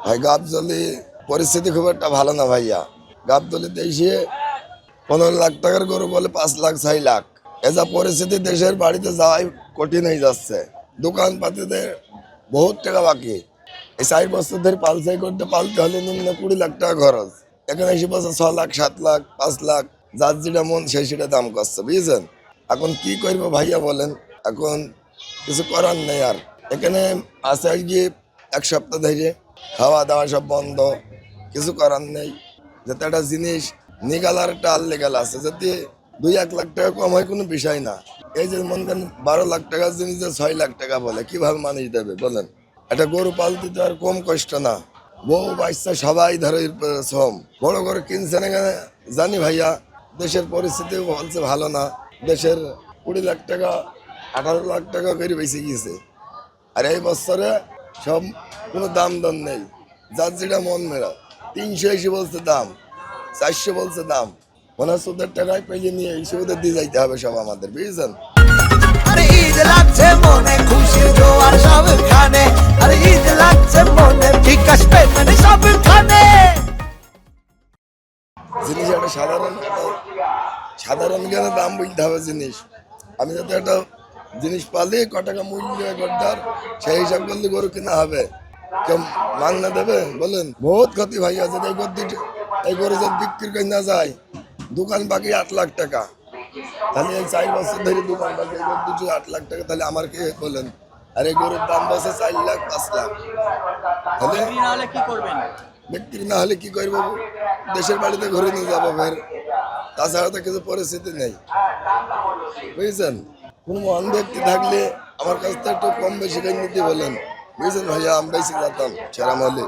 ভাই গাবতলী পরিস্থিতি খুব একটা ভালো না ভাইয়া। গাবতলীতে এসে 15 লাখ টাকার গরু বলে 5 লাখ 6 লাখ। এসব পরিস্থিতি দেশের বাড়িতে যাওয়াই কঠিন হয়ে যাচ্ছে। দোকানপাতিতে বহুত টাকা বাকি। এই 4 বছর ধরে পালসাই করতে পালতে হলে নিম্ন 20 লাখ টাকা খরচ। এখানে এসে বছর 6 লাখ 7 লাখ 5 লাখ যার যেটা মন সেই সেটা দাম করছে, বুঝছেন। এখন কি করবো ভাইয়া বলেন, এখন কিছু করার নেই আর। এখানে আছে আর কি 1 সপ্তাহ ধরে খাওয়া দাওয়া সব বন্ধ, কিছু করার নেই। যাতে একটা জিনিস নিগাল আর একটা আনলিগাল আছে, যাতে 2-1 লাখ টাকা কম হয় কোনো বিষয় না। এই যে মনে করেন 12 লাখ টাকার জিনিস যে 6 লাখ টাকা বলে, কিভাবে মানুষ দেবে বলেন। একটা গরু পালতে তো আর কম কষ্ট না। বউ বাচ্চা সবাই ধরে শ্রম। বড় করে কিনছেন এখানে জানি ভাইয়া, দেশের পরিস্থিতি বলছে ভালো না। দেশের 20 লাখ টাকা 18 লাখ টাকা করে বেশি গিয়েছে। আর এই বছরে সব কোনো দাম দর নেই, যার যেটা মন মেরা। 380 বলছে দাম, 400 বলছে দাম। 50 টাকায় পেয়ে নিয়ে হিসেবে দিয়ে যাইতে হবে সব আমাদের, বুঝছেন। আরে ঈদ লাগছে মনে, খুশির জোয়ার সবখানে। আরে ঈদ লাগছে মনে, বিকাশ পেমেন্ট সবখানে। জিনিস একটা সাধারণ জ্ঞানে দাম বলতে হবে জিনিস। আমি যাতে একটা জিনিস পালি ক টাকা মূল্য গড়দার সেই হিসাব করলে গরু কিনা হবে। কেউ মাংনা দেবে বলেন, বহুত ক্ষতি ভাই আছে। এই গরু যদি বিক্রি করে না যায়, দোকান বাকি 8 লাখ টাকা। তাহলে এই 4 বছর ধরে দোকান বাকি এই গরু দুটো 8 লাখ টাকা, তাহলে আমার কে বলেন। আর এই গরুর দাম বসে 4 লাখ 5 লাখ। তাহলে বিক্রি না হলে কি করবো, দেশের বাড়িতে ঘুরে নিয়ে যাবো ফের। তাছাড়া তো কিছু পরিস্থিতি নেই, বুঝছেন। কোনো মহান ব্যক্তি থাকলে আমার কাছ থেকে একটু কম বেশি করে নিতে বলেন, বুঝছেন ভাইয়া। আমি বেশি যেতাম সেরাম হলে।